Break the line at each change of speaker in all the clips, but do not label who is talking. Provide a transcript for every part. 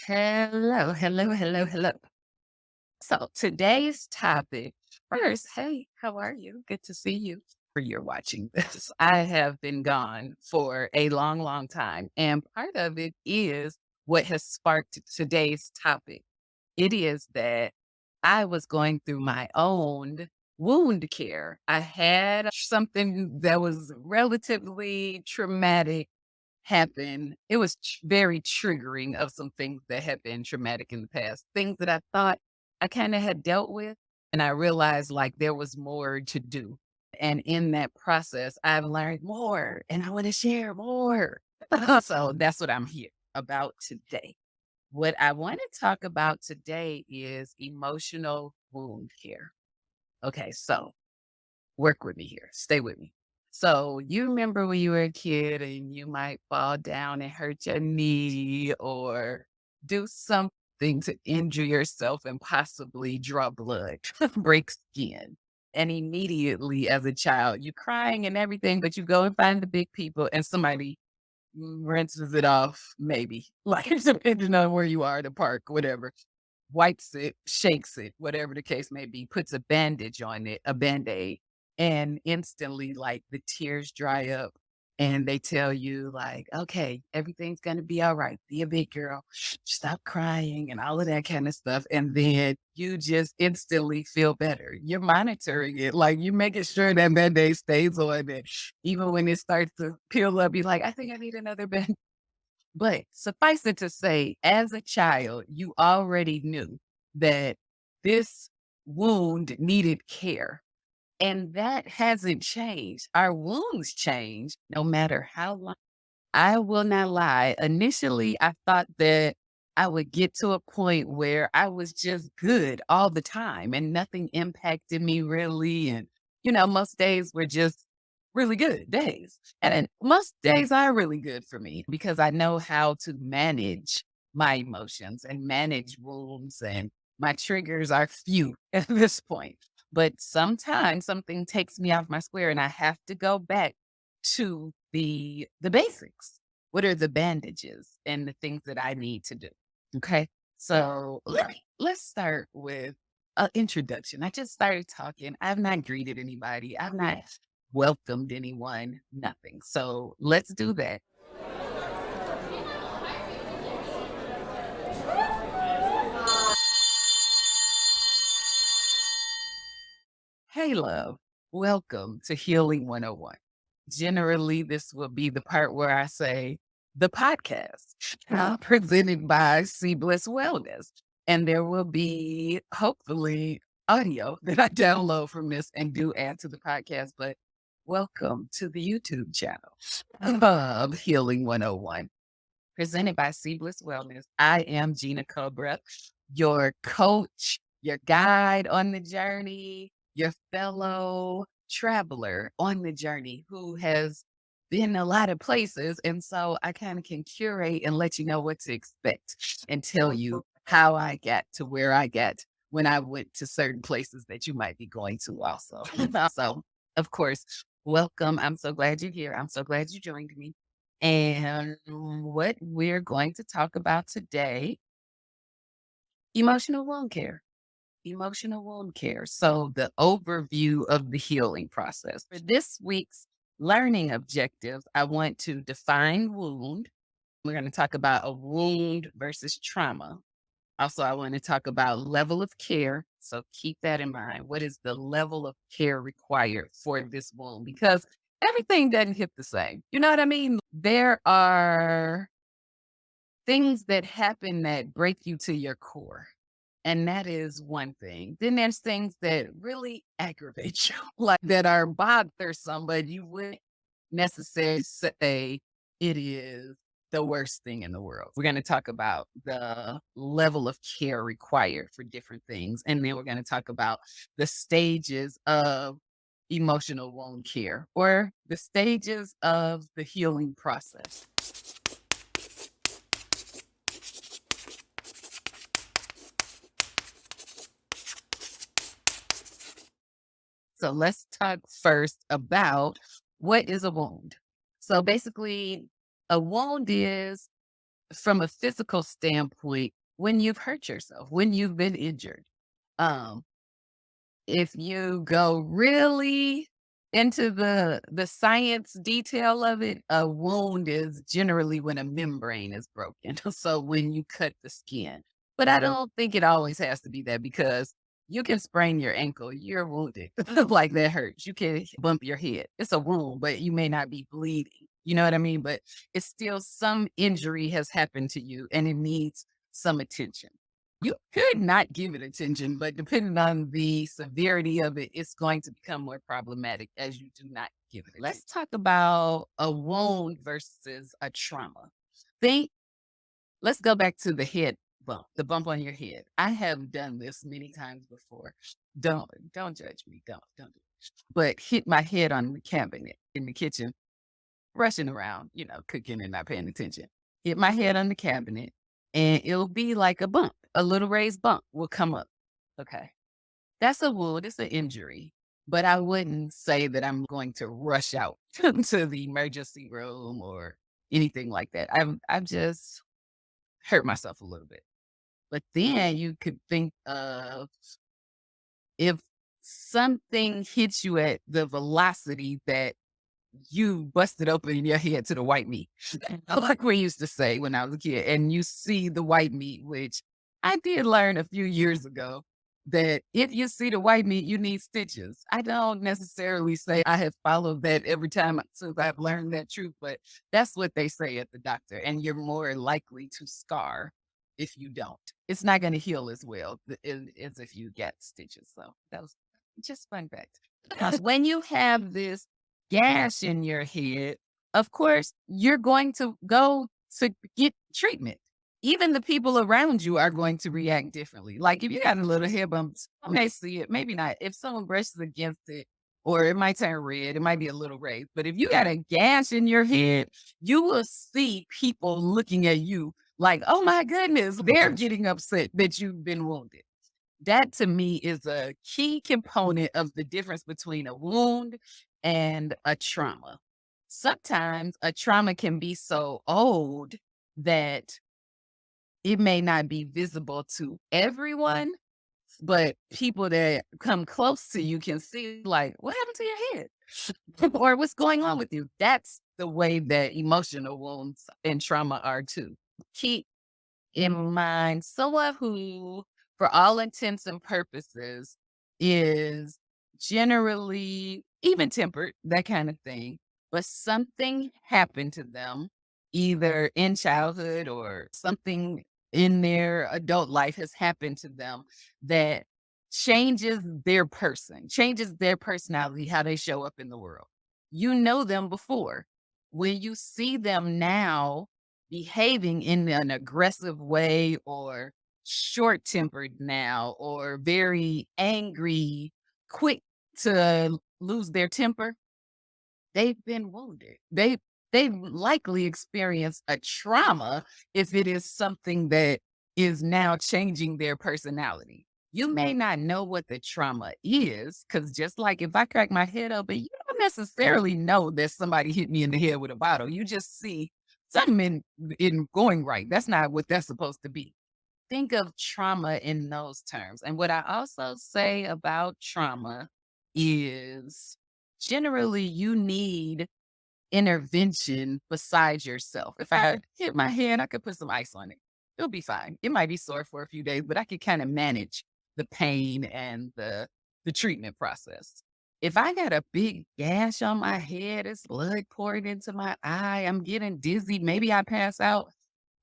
Hello, hello, hello, hello. So today's topic first, hey, how are you? Good to see you. For you're watching this. I have been gone for a long, long time. And part of it is what has sparked today's topic. It is that I was going through my own wound care. I had something that was relatively traumatic happen. It was very triggering of some things that had been traumatic in the past, things that I thought I kind of had dealt with. And I realized like there was more to do. And in that process, I've learned more and I want to share more. So that's what I'm here about today. What I want to talk about today is emotional wound care. Okay, so work with me here. Stay with me. So you remember when you were a kid and you might fall down and hurt your knee or do something to injure yourself and possibly draw blood, break skin. And immediately as a child, you're crying and everything, but you go and find the big people and somebody rinses it off, maybe. Like depending on where you are, the park, whatever, wipes it, shakes it, whatever the case may be, puts a bandage on it, a band-aid, and instantly, like, the tears dry up, and they tell you, like, "Okay, everything's gonna be alright. Be a big girl. Stop crying," and all of that kinda stuff, and then you just instantly feel better. You're monitoring it, like, you're making sure that band-aid stays on it. Even when it starts to peel up, you're like, "I think I need another band." But suffice it to say, as a child, you already knew that this wound needed care. And that hasn't changed. Our wounds change no matter how long. I will not lie. Initially, I thought that I would get to a point where I was just good all the time and nothing impacted me really. And, most days were just really good days. And most days are really good for me because I know how to manage my emotions and manage wounds, and my triggers are few at this point. But sometimes something takes me off my square and I have to go back to the basics. What are the bandages and the things that I need to do? Okay. So let's start with an introduction. I just started talking. I've not greeted anybody. I've not welcomed anyone, nothing. So let's do that. Hey, love. Welcome to Healing 101. Generally, this will be the part where I say the podcast presented by Sea Bliss Wellness. And there will be hopefully audio that I download from this and do add to the podcast. But welcome to the YouTube channel of Healing 101, presented by Sea Bliss Wellness. I am Gina Cobra, your coach, your guide on the journey, your fellow traveler on the journey who has been a lot of places. And so I kind of can curate and let you know what to expect and tell you how I got to where I got when I went to certain places that you might be going to also. So, of course, welcome. I'm so glad you're here. I'm so glad you joined me. And what we're going to talk about today, emotional wound care. Emotional wound care. So, the overview of the healing process. For this week's learning objectives, I want to define wound. We're going to talk about a wound versus trauma. Also, I want to talk about level of care. So keep that in mind. What is the level of care required for this wound? Because everything doesn't hit the same. You know what I mean? There are things that happen that break you to your core. And that is one thing. Then there's things that really aggravate you, like that are bothersome, but you wouldn't necessarily say it is the worst thing in the world. We're going to talk about the level of care required for different things. And then we're going to talk about the stages of emotional wound care or the stages of the healing process. So let's talk first about what is a wound. So basically, a wound is from a physical standpoint, when you've hurt yourself, when you've been injured, um, if you go really into the science detail of it, a wound is generally when a membrane is broken. So when you cut the skin. But I don't think it always has to be that because you can sprain your ankle, you're wounded. Like that hurts. You can bump your head. It's a wound, but you may not be bleeding. You know what I mean? But it's still some injury has happened to you and it needs some attention. You could not give it attention, but depending on the severity of it, it's going to become more problematic as you do not give it attention. Let's talk about a wound versus a trauma. Think, let's go back to the head bump, the bump on your head. I have done this many times before. Don't judge me. Don't do it. But hit my head on the cabinet in the kitchen, rushing around, cooking and not paying attention. Hit my head on the cabinet and it'll be like a bump, a little raised bump will come up. Okay. That's a wound, it's an injury. But I wouldn't say that I'm going to rush out to the emergency room or anything like that. I've just hurt myself a little bit. But then you could think of if something hits you at the velocity that you busted open your head to the white meat, like we used to say when I was a kid, and you see the white meat, which I did learn a few years ago that if you see the white meat, you need stitches. I don't necessarily say I have followed that every time since I've learned that truth, but that's what they say at the doctor. And you're more likely to scar if you don't. It's not going to heal as well as if you get stitches. So that was just fun fact. Because when you have this gash in your head, of course, you're going to go to get treatment. Even the people around you are going to react differently. Like if you got a little hair bump, some may see it, maybe not. If someone brushes against it, or it might turn red, it might be a little raised. But if you got a gash in your head, you will see people looking at you like, oh my goodness, they're getting upset that you've been wounded. That to me is a key component of the difference between a wound and a trauma. Sometimes a trauma can be so old that it may not be visible to everyone, but people that come close to you can see, like, what happened to your head? Or what's going on with you? That's the way that emotional wounds and trauma are too. Keep in mind someone who, for all intents and purposes, is generally even tempered, that kind of thing, but something happened to them either in childhood or something in their adult life has happened to them that changes their personality, how they show up in the world. You know them before. When you see them now, behaving in an aggressive way or short tempered now or very angry, quick to lose their temper, they've been wounded. They've likely experienced a trauma if it is something that is now changing their personality. You may not know what the trauma is, because just like if I crack my head open, you don't necessarily know that somebody hit me in the head with a bottle. You just see something in going right. That's not what that's supposed to be. Think of trauma in those terms. And what I also say about trauma is generally you need intervention besides yourself. If I hit my head, I could put some ice on it. It'll be fine. It might be sore for a few days, but I could kind of manage the pain and the treatment process. If I got a big gash on my head, it's blood pouring into my eye, I'm getting dizzy, maybe I pass out.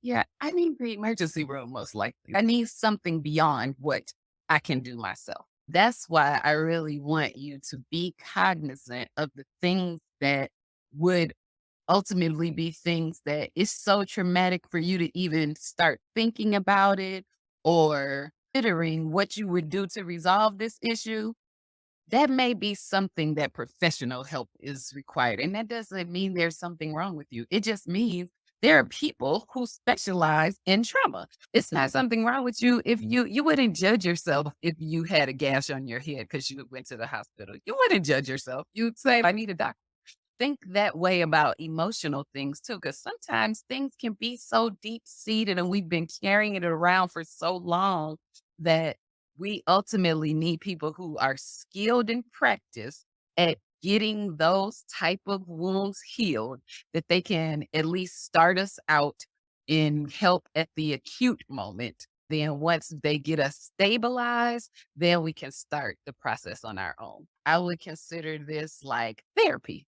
Yeah, I need the emergency room most likely. I need something beyond what I can do myself. That's why I really want you to be cognizant of the things that would ultimately be things that is so traumatic for you to even start thinking about it or considering what you would do to resolve this issue. That may be something that professional help is required. And that doesn't mean there's something wrong with you. It just means there are people who specialize in trauma. It's not something wrong with you if you wouldn't judge yourself if you had a gash on your head because you went to the hospital. You wouldn't judge yourself. You'd say, I need a doctor. think that way about emotional things too, because sometimes things can be so deep seated and we've been carrying it around for so long that we ultimately need people who are skilled and practiced at getting those type of wounds healed, that they can at least start us out in help at the acute moment. Then once they get us stabilized, then we can start the process on our own. I would consider this like therapy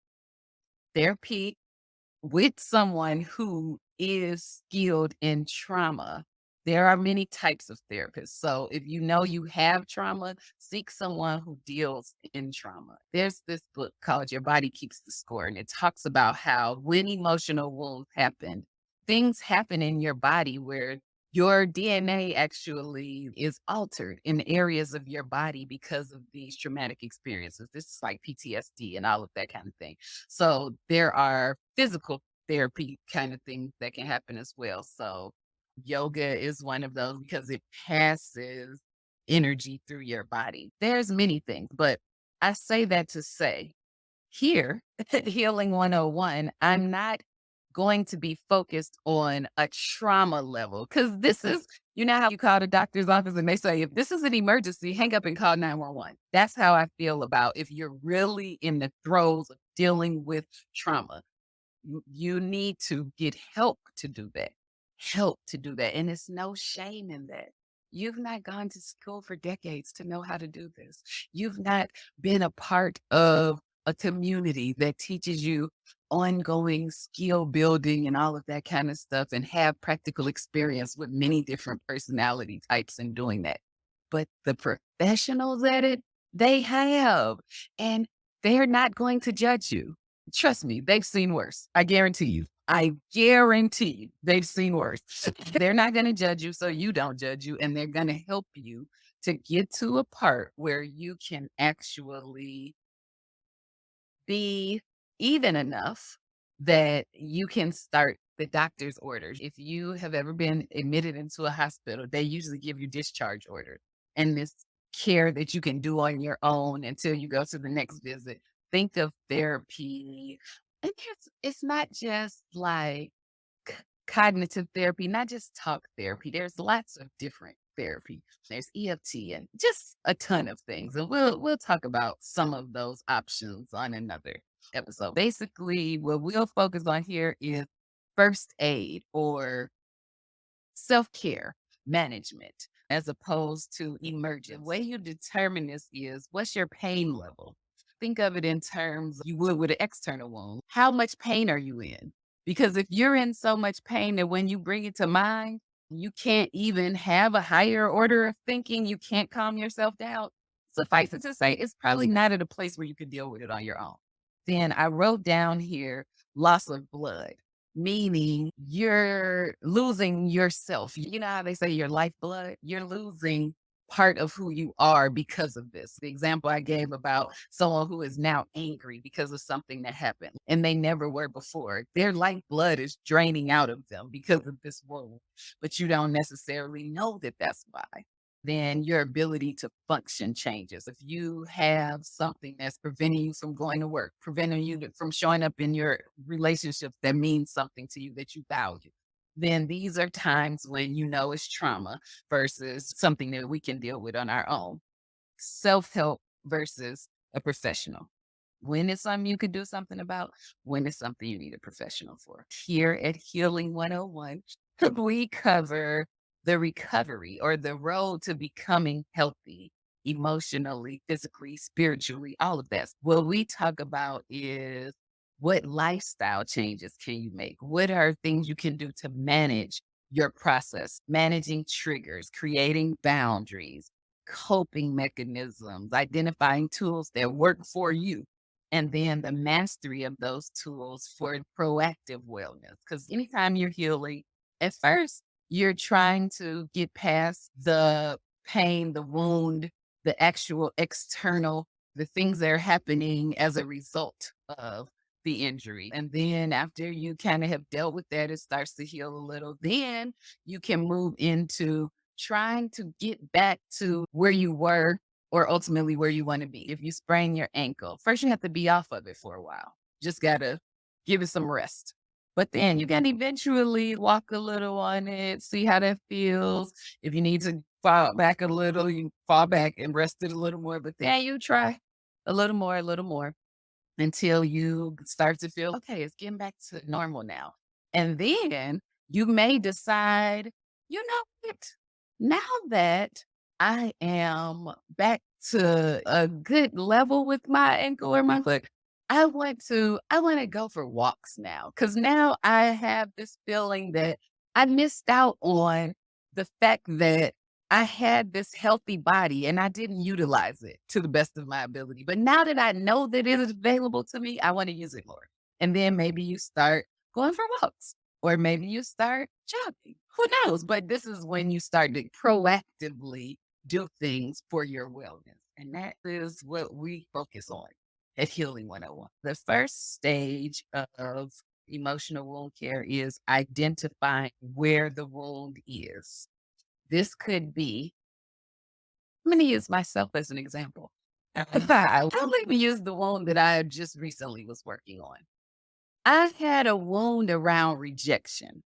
with someone who is skilled in trauma. There are many types of therapists. So if you know you have trauma, seek someone who deals in trauma. There's this book called Your Body Keeps the Score, and it talks about how when emotional wounds happen, things happen in your body where your DNA actually is altered in areas of your body because of these traumatic experiences. This is like PTSD and all of that kind of thing. So there are physical therapy kind of things that can happen as well. So yoga is one of those because it passes energy through your body. There's many things, but I say that to say here at Healing 101, I'm not going to be focused on a trauma level because this is, you know, how you call the doctor's office and they say, if this is an emergency, hang up and call 911. That's how I feel about if you're really in the throes of dealing with trauma. You need to get help to do that. Help to do that. And it's no shame in that. You've not gone to school for decades to know how to do this. You've not been a part of a community that teaches you ongoing skill building and all of that kind of stuff and have practical experience with many different personality types in doing that. But the professionals at it, they have, and they're not going to judge you. Trust me, they've seen worse. I guarantee you. I guarantee you they've seen worse. They're not going to judge you, so you don't judge you, and they're going to help you to get to a part where you can actually be even enough that you can start the doctor's orders. If you have ever been admitted into a hospital, they usually give you discharge orders and this care that you can do on your own until you go to the next visit. Think of therapy. And it's not just like cognitive therapy, not just talk therapy. There's lots of different therapy. There's EFT and just a ton of things. And we'll talk about some of those options on another episode. Basically, what we'll focus on here is first aid or self-care management as opposed to emergent. The way you determine this is what's your pain level? Think of it in terms you would with an external wound. How much pain are you in? Because if you're in so much pain that when you bring it to mind, you can't even have a higher order of thinking, you can't calm yourself down. Suffice it to say, it's probably not at a place where you could deal with it on your own. Then I wrote down here loss of blood, meaning you're losing yourself. You know how they say your lifeblood? You're losing part of who you are because of this. The example I gave about someone who is now angry because of something that happened and they never were before. Their lifeblood is draining out of them because of this wound, but you don't necessarily know that that's why. Then your ability to function changes. If you have something that's preventing you from going to work, preventing you from showing up in your relationships that means something to you that you value, then these are times when you know it's trauma versus something that we can deal with on our own. Self help versus a professional. When it's something you could do something about, when it's something you need a professional for. Here at Healing 101, we cover the recovery or the road to becoming healthy emotionally, physically, spiritually, all of that. What we talk about is what lifestyle changes can you make? What are things you can do to manage your process, managing triggers, creating boundaries, coping mechanisms, identifying tools that work for you, and then the mastery of those tools for proactive wellness. Because anytime you're healing, at first, you're trying to get past the pain, the wound, the actual external, the things that are happening as a result of the injury. And then after you kind of have dealt with that, it starts to heal a little. Then you can move into trying to get back to where you were or ultimately where you want to be. If you sprain your ankle, first you have to be off of it for a while. Just gotta give it some rest. But then you can eventually walk a little on it, see how that feels. If you need to fall back a little, you fall back and rest it a little more. But then you try a little more until you start to feel, okay, it's getting back to normal now. And then you may decide, you know what? Now that I am back to a good level with my ankle or my foot, I want to go for walks now. Cause now I have this feeling that I missed out on the fact that I had this healthy body and I didn't utilize it to the best of my ability. But now that I know that it is available to me, I want to use it more. And then maybe you start going for walks, or maybe you start jogging. Who knows? But this is when you start to proactively do things for your wellness. And that is what we focus on at Healing 101. The first stage of emotional wound care is identifying where the wound is. This could be, I'm going to use myself as an example. I'll even use the wound that I just recently was working on. I had a wound around rejection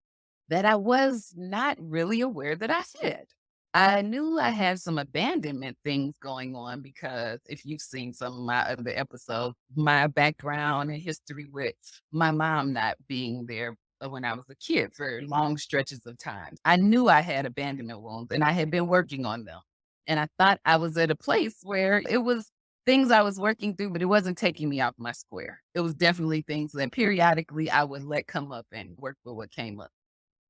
that I was not really aware that I had. I knew I had some abandonment things going on because if you've seen some of my other episodes, my background and history with my mom not being there when I was a kid for long stretches of time. I knew I had abandonment wounds and I had been working on them. And I thought I was at a place where it was things I was working through, but it wasn't taking me off my square. It was definitely things that periodically I would let come up and work with what came up.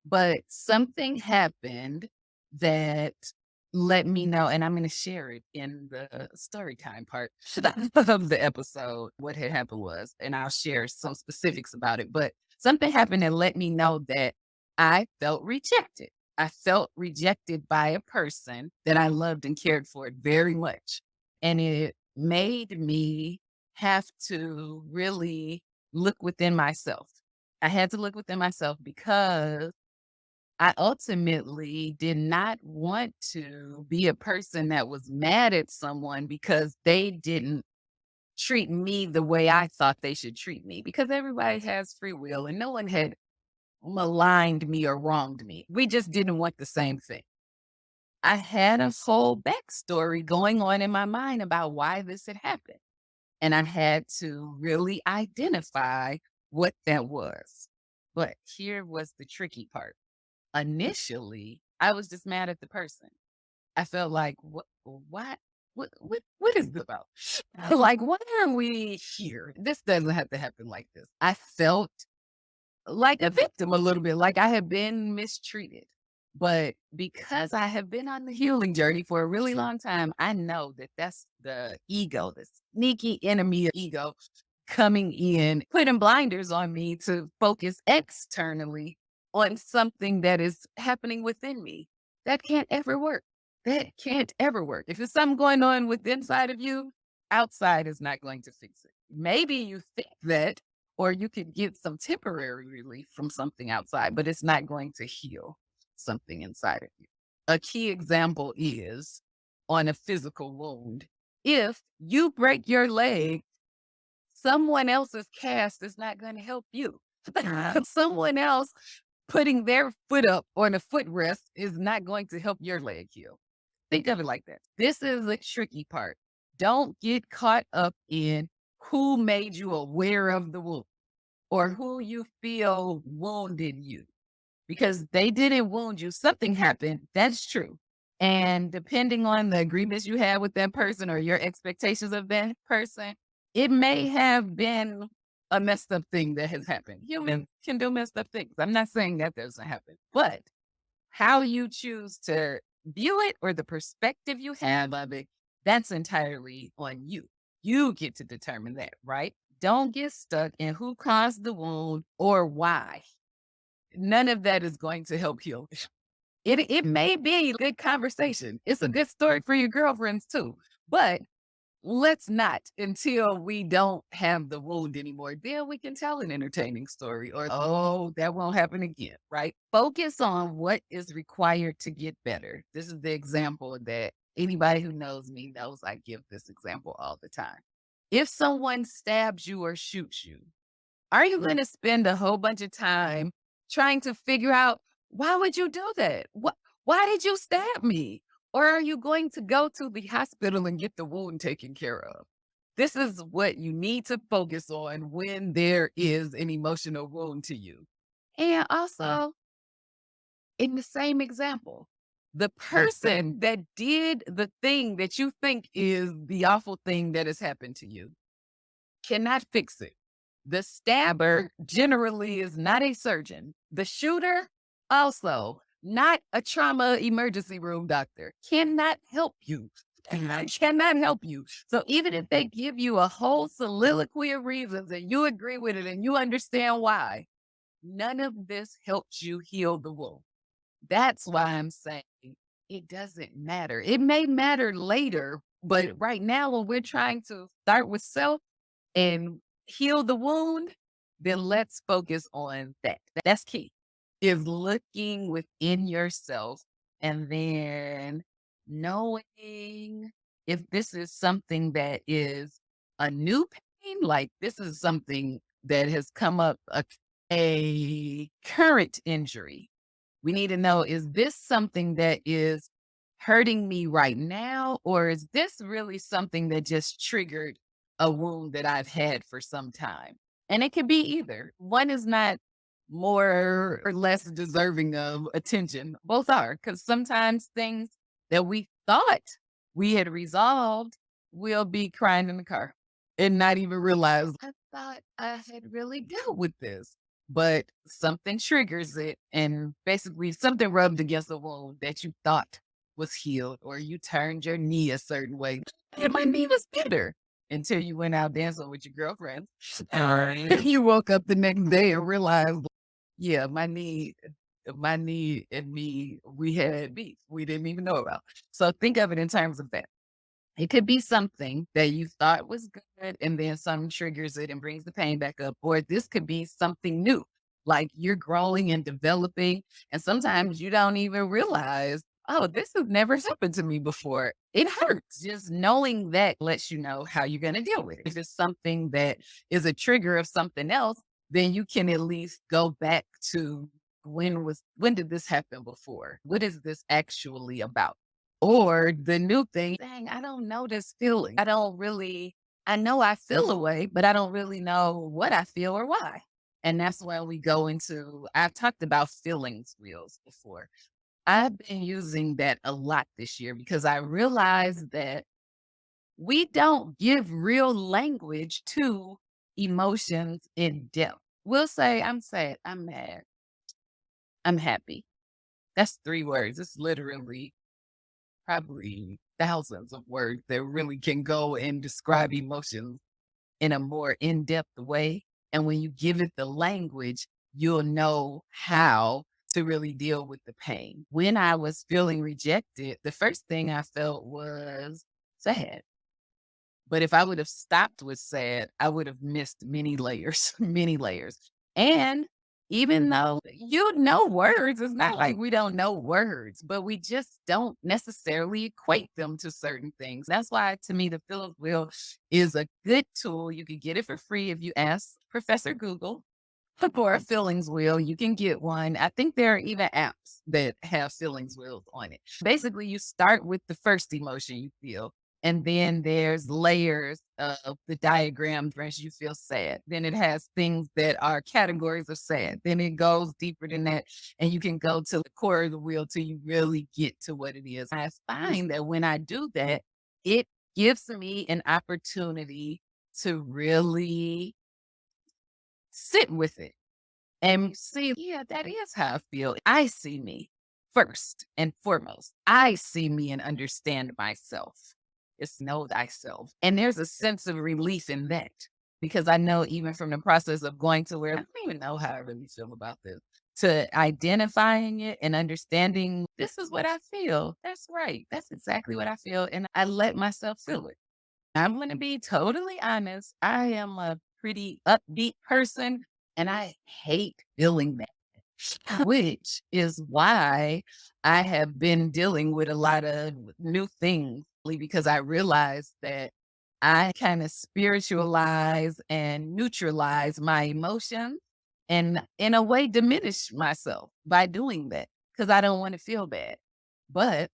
But something happened that let me know, and I'm gonna share it in the story time part of the episode. What had happened was, and I'll share some specifics about it, but something happened that let me know that I felt rejected. I felt rejected by a person that I loved and cared for very much. And it made me have to really look within myself. I had to look within myself because I ultimately did not want to be a person that was mad at someone because they didn't treat me the way I thought they should treat me, because everybody has free will and no one had maligned me or wronged me. We just didn't want the same thing. I had a whole backstory going on in my mind about why this had happened. And I had to really identify what that was. But here was the tricky part. Initially, I was just mad at the person. I felt like, what, what is this about? Like, why are we here? This doesn't have to happen like this. I felt like a victim a little bit, like I had been mistreated. But because I have been on the healing journey for a really long time, I know that that's the ego, the sneaky enemy of ego coming in, putting blinders on me to focus externally on something that is happening within me. That can't ever work. That can't ever work. If it's something going on with inside of you, outside is not going to fix it. Maybe you think that, or you could get some temporary relief from something outside, but it's not going to heal something inside of you. A key example is on a physical wound. If you break your leg, someone else's cast is not going to help you. Someone else putting their foot up on a footrest is not going to help your leg heal. Think of it like that. This is the tricky part. Don't get caught up in who made you aware of the wound or who you feel wounded you, because they didn't wound you. Something happened. That's true. And depending on the agreements you had with that person or your expectations of that person, it may have been a messed up thing that has happened. Humans can do messed up things. I'm not saying that doesn't happen, but how you choose to view it or the perspective you have of it, that's entirely on you. You get to determine that, right? Don't get stuck in who caused the wound or why. None of that is going to help heal. It may be a good conversation. It's a good story for your girlfriends too. But let's not until we don't have the wound anymore. Then we can tell an entertaining story or, oh, that won't happen again, right? Focus on what is required to get better. This is the example that anybody who knows me knows I give this example all the time. If someone stabs you or shoots you, Are you going to spend a whole bunch of time trying to figure out why would you do that? Why did you stab me? Or are you going to go to the hospital and get the wound taken care of? This is what you need to focus on when there is an emotional wound to you. And also, in the same example, the person that did the thing that you think is the awful thing that has happened to you cannot fix it. The stabber generally is not a surgeon. The shooter, also not a trauma emergency room doctor, cannot help you. Cannot help you. So even if they give you a whole soliloquy of reasons and you agree with it and you understand why, none of this helps you heal the wound. That's why I'm saying it doesn't matter. It may matter later, but right now, when we're trying to start with self and heal the wound, then let's focus on that. That's key, is looking within yourself and then knowing if this is something that is a new pain, like this is something that has come up, a current injury. We need to know, is this something that is hurting me right now? Or is this really something that just triggered a wound that I've had for some time? And it could be either. One is not more or less deserving of attention. Both are, because sometimes things that we thought we had resolved will be crying in the car and not even realize, I thought I had really dealt with this, but something triggers it. And basically, something rubbed against the wound that you thought was healed, or you turned your knee a certain way. And my knee was bitter until you went out dancing with your girlfriend. You woke up the next day and realized, yeah, my knee and me, we had beef we didn't even know about. So think of it in terms of that. It could be something that you thought was good, and then something triggers it and brings the pain back up. Or this could be something new, like you're growing and developing. And sometimes you don't even realize, oh, this has never happened to me before. It hurts. Just knowing that lets you know how you're going to deal with it. If it's something that is a trigger of something else, then you can at least go back to, when did this happen before? What is this actually about? Or the new thing, dang, I don't know this feeling. I know I feel a way, but I don't really know what I feel or why. And that's when we go into, I've talked about feelings wheels before. I've been using that a lot this year because I realized that we don't give real language to emotions in depth. We'll say, I'm sad, I'm mad, I'm happy. That's 3 words. It's literally probably thousands of words that really can go and describe emotions in a more in-depth way. And when you give it the language, you'll know how to really deal with the pain. When I was feeling rejected, the first thing I felt was sad. But if I would have stopped with sad, I would have missed many layers, many layers. And even though you know words, it's not like we don't know words, but we just don't necessarily equate them to certain things. That's why, to me, the Phillips wheel is a good tool. You can get it for free if you ask Professor Google for a feelings wheel. You can get one. I think there are even apps that have feelings wheels on it. Basically, you start with the first emotion you feel. And then there's layers of the diagram. As you feel sad, then it has things that are categories of sad. Then it goes deeper than that. And you can go to the core of the wheel till you really get to what it is. I find that when I do that, it gives me an opportunity to really sit with it and see, yeah, that is how I feel. I see me first and foremost. I see me and understand myself. It's know thyself. And there's a sense of relief in that because I know, even from the process of going to where I don't even know how I really feel about this, to identifying it and understanding, this is what I feel. That's right. That's exactly what I feel. And I let myself feel it. I'm going to be totally honest. I am a pretty upbeat person and I hate feeling that, which is why I have been dealing with a lot of new things because I realized that I kind of spiritualize and neutralize my emotions and in a way diminish myself by doing that because I don't want to feel bad. But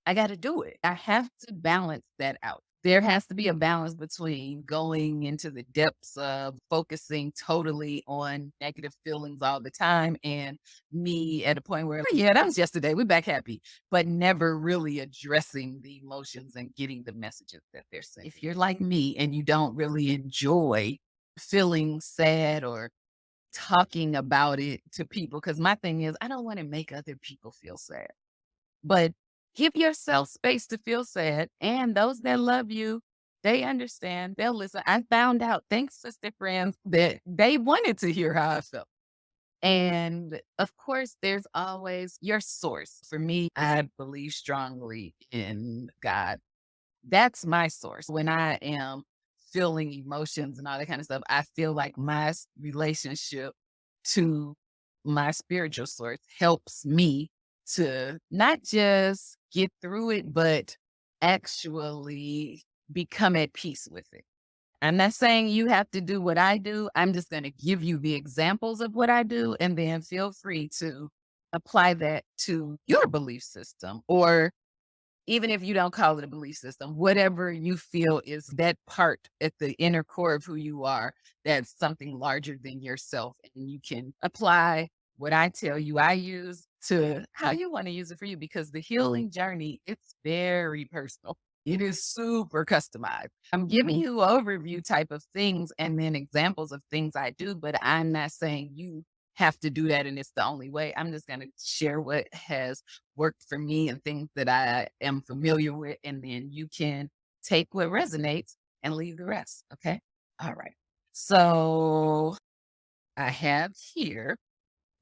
I got to do it. I have to balance that out. There has to be a balance between going into the depths of focusing totally on negative feelings all the time and me at a point where, "Oh, yeah, that was yesterday. We're back happy," but never really addressing the emotions and getting the messages that they're saying. If you're like me and you don't really enjoy feeling sad or talking about it to people, because my thing is, I don't want to make other people feel sad. But give yourself space to feel sad, and those that love you, they understand, they'll listen. I found out, thanks sister friends, that they wanted to hear how I felt. And of course, there's always your source. For me, I believe strongly in God. That's my source. When I am feeling emotions and all that kind of stuff, I feel like my relationship to my spiritual source helps me to not just get through it, but actually become at peace with it. I'm not saying you have to do what I do. I'm just going to give you the examples of what I do, and then feel free to apply that to your belief system, or even if you don't call it a belief system, whatever you feel is that part at the inner core of who you are, that's something larger than yourself. And you can apply what I tell you I use to how you want to use it for you, because the healing journey, it's very personal. It is super customized. I'm giving you overview type of things and then examples of things I do, but I'm not saying you have to do that and it's the only way. I'm just going to share what has worked for me and things that I am familiar with. And then you can take what resonates and leave the rest. Okay. All right. So I have here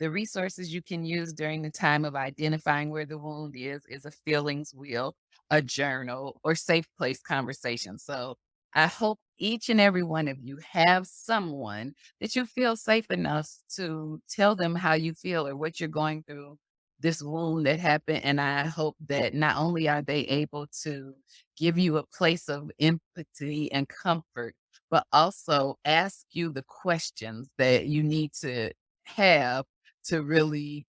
the resources you can use during the time of identifying where the wound is a feelings wheel, a journal, or safe place conversation. So I hope each and every one of you have someone that you feel safe enough to tell them how you feel or what you're going through, this wound that happened. And I hope that not only are they able to give you a place of empathy and comfort, but also ask you the questions that you need to have to really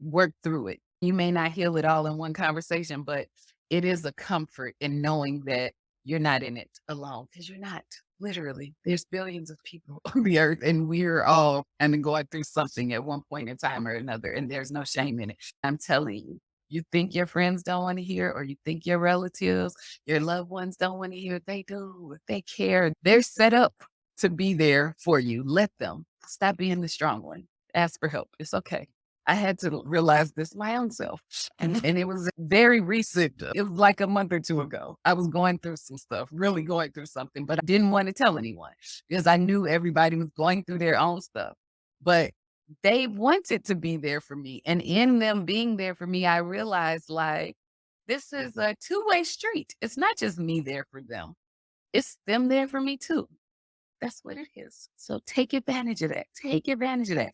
work through it. You may not heal it all in one conversation, but it is a comfort in knowing that you're not in it alone, because you're not. Literally, there's billions of people on the earth, and we're all and going through something at one point in time or another, and there's no shame in it. I'm telling you, you think your friends don't want to hear, or you think your relatives, your loved ones don't want to hear. They do. They care. They're set up to be there for you. Let them. Stop being the strong one. Ask for help. It's okay. I had to realize this my own self. And it was very recent. It was like a month or two ago. I was going through some stuff, really going through something, but I didn't want to tell anyone because I knew everybody was going through their own stuff. But they wanted to be there for me. And in them being there for me, I realized like this is a two-way street. It's not just me there for them. It's them there for me too. That's what it is. So take advantage of that. Take advantage of that.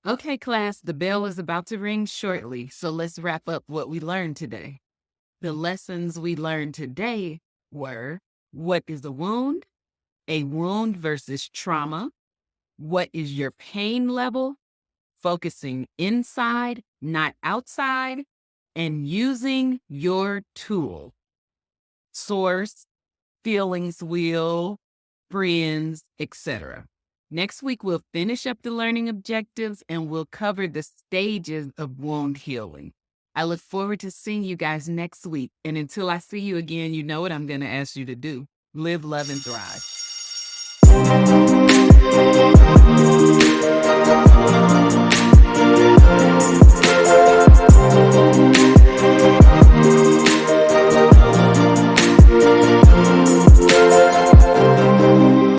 Okay, class, the bell is about to ring shortly, so let's wrap up what we learned today. The lessons we learned today were: what is a wound versus trauma, what is your pain level, focusing inside, not outside, and using your tool, source, feelings wheel, friends, etc. Next week, we'll finish up the learning objectives and we'll cover the stages of wound healing. I look forward to seeing you guys next week. And until I see you again, you know what I'm going to ask you to do: live, love, and thrive.